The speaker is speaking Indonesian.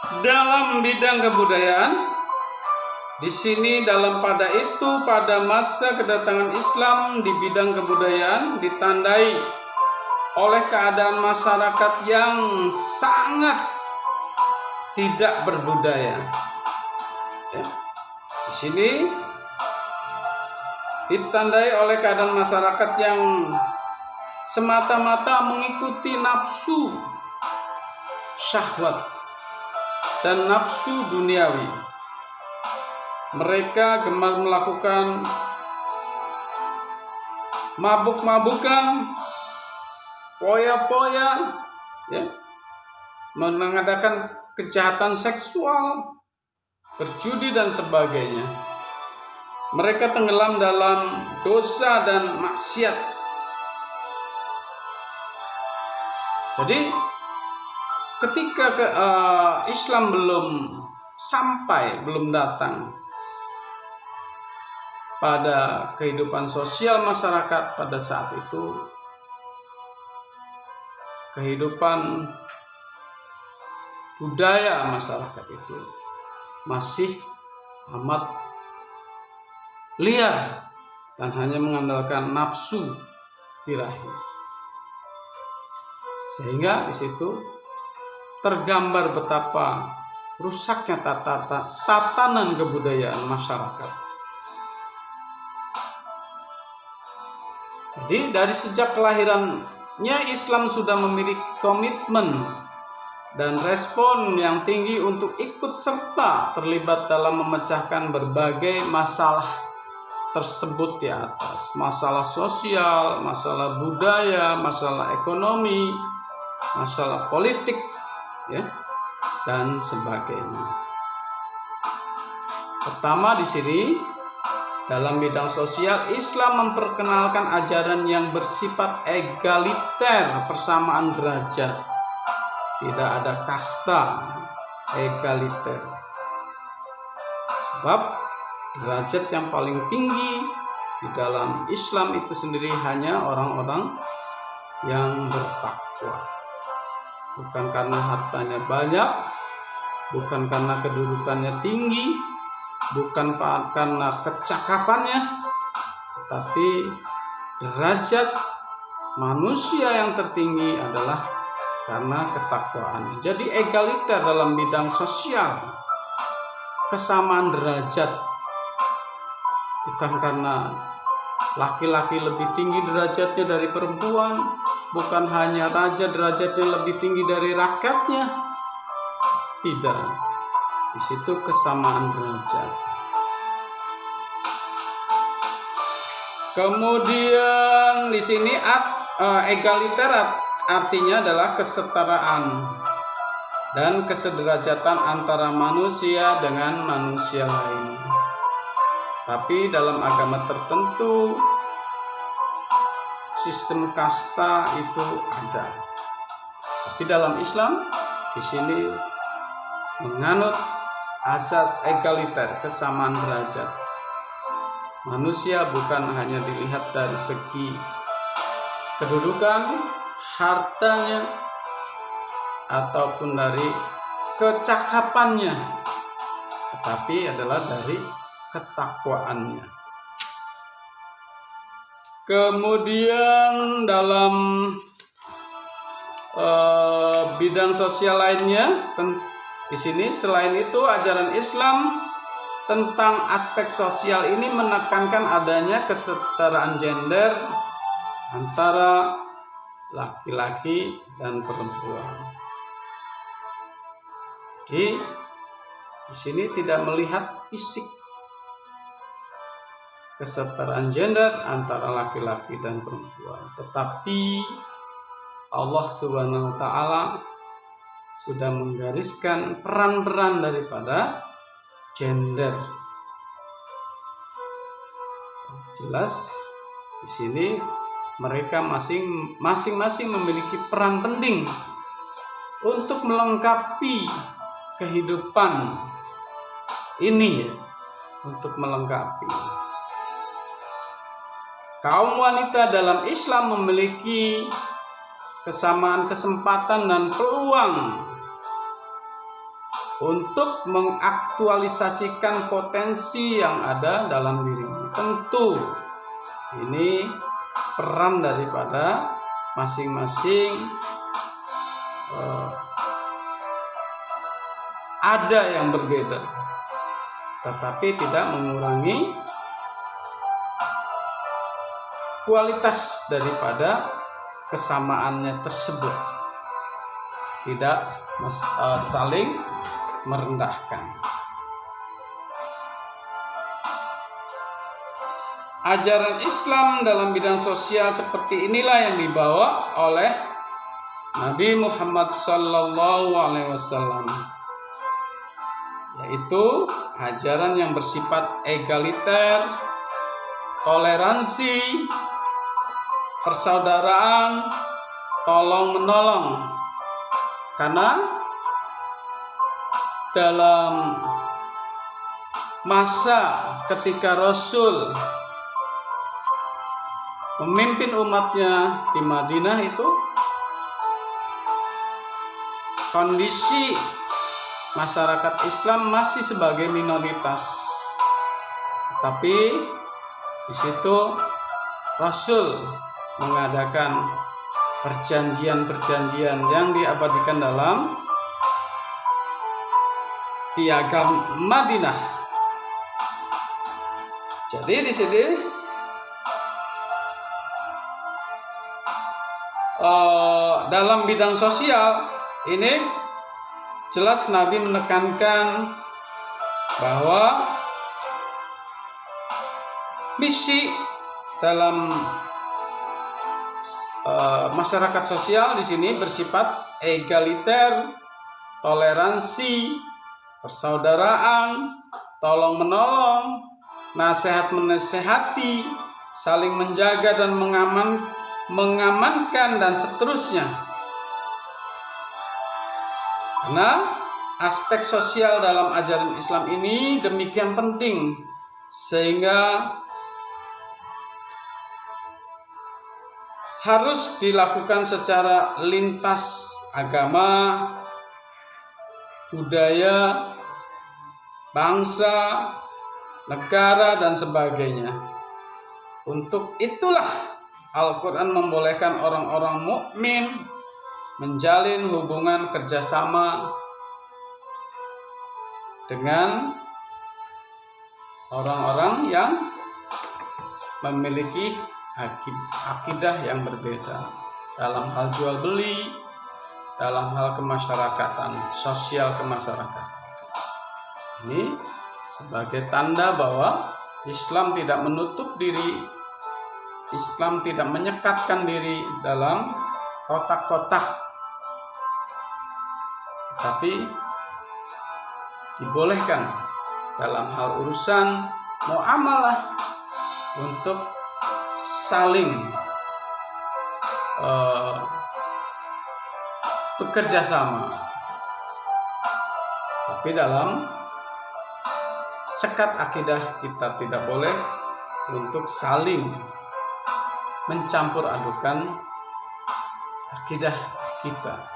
Dalam bidang kebudayaan, di sini pada masa kedatangan Islam di bidang kebudayaan ditandai oleh keadaan masyarakat yang sangat tidak berbudaya. Ya. Di sini ditandai oleh keadaan masyarakat yang semata-mata mengikuti nafsu syahwat dan nafsu duniawi. Mereka gemar melakukan mabuk-mabukan, poya-poya, ya, mengadakan kejahatan seksual, berjudi dan sebagainya. Mereka tenggelam dalam dosa dan maksiat. Jadi ketika Islam belum datang pada kehidupan sosial masyarakat pada saat itu, kehidupan budaya masyarakat itu masih amat liar dan hanya mengandalkan nafsu birahi. Sehingga di situ tergambar betapa rusaknya tatanan kebudayaan masyarakat. Jadi dari sejak kelahirannya Islam sudah memiliki komitmen dan respon yang tinggi untuk ikut serta terlibat dalam memecahkan berbagai masalah tersebut di atas. Masalah sosial, masalah budaya, masalah ekonomi, masalah politik, ya, dan sebagainya. Pertama di sini dalam bidang sosial, Islam memperkenalkan ajaran yang bersifat egaliter, persamaan derajat. Tidak ada kasta, egaliter. Sebab derajat yang paling tinggi di dalam Islam itu sendiri hanya orang-orang yang bertakwa. Bukan karena hartanya banyak, bukan karena kedudukannya tinggi, bukan karena kecakapannya, tetapi derajat manusia yang tertinggi adalah karena ketakwaannya. Jadi egaliter dalam bidang sosial, kesamaan derajat, bukan karena laki-laki lebih tinggi derajatnya dari perempuan, bukan hanya raja derajatnya lebih tinggi dari rakyatnya. Tidak. Di situ kesamaan derajat. Kemudian di sini egaliter artinya adalah kesetaraan dan kesederajatan antara manusia dengan manusia lain. Tapi dalam agama tertentu sistem kasta itu ada. Tapi dalam Islam di sini menganut asas egaliter, kesamaan derajat. Manusia bukan hanya dilihat dari segi kedudukan, hartanya, ataupun dari kecakapannya, tetapi adalah dari ketakwaannya. Kemudian dalam bidang sosial lainnya, di sini selain itu ajaran Islam tentang aspek sosial ini menekankan adanya kesetaraan gender antara laki-laki dan perempuan. Jadi di sini tidak melihat fisik, kesetaraan gender antara laki-laki dan perempuan, tetapi Allah Subhanahu wa taala sudah menggariskan peran-peran daripada gender. Jelas di sini mereka masing-masing memiliki peran penting untuk melengkapi kehidupan ini, untuk melengkapi. Kaum wanita dalam Islam memiliki kesamaan kesempatan dan peluang untuk mengaktualisasikan potensi yang ada dalam dirinya. Tentu ini peran daripada masing-masing ada yang berbeda, tetapi tidak mengurangi kualitas daripada kesamaannya tersebut, tidak saling merendahkan. Ajaran Islam dalam bidang sosial seperti inilah yang dibawa oleh Nabi Muhammad SAW, yaitu ajaran yang bersifat egaliter, toleransi, persaudaraan, tolong menolong. Karena dalam masa ketika Rasul memimpin umatnya di Madinah itu, kondisi masyarakat Islam masih sebagai minoritas. Tapi di situ Rasul mengadakan perjanjian-perjanjian yang diabadikan dalam Piagam Madinah. Jadi di sini dalam bidang sosial ini jelas Nabi menekankan bahwa misi dalam masyarakat sosial di sini bersifat egaliter, toleransi, persaudaraan, tolong menolong, nasihat menasehati, saling menjaga dan mengamankan dan seterusnya. Karena aspek sosial dalam ajaran Islam ini demikian penting, sehingga harus dilakukan secara lintas agama, budaya, bangsa, negara, dan sebagainya. Untuk itulah Al-Quran membolehkan orang-orang mukmin menjalin hubungan kerjasama dengan orang-orang yang memiliki akidah yang berbeda dalam hal jual beli, dalam hal kemasyarakatan, sosial kemasyarakatan. Ini sebagai tanda bahwa Islam tidak menutup diri, Islam tidak menyekatkan diri dalam kotak-kotak, tapi dibolehkan dalam hal urusan muamalah untuk saling bekerja sama, tapi dalam sekat akidah kita tidak boleh untuk saling mencampur adukan akidah kita.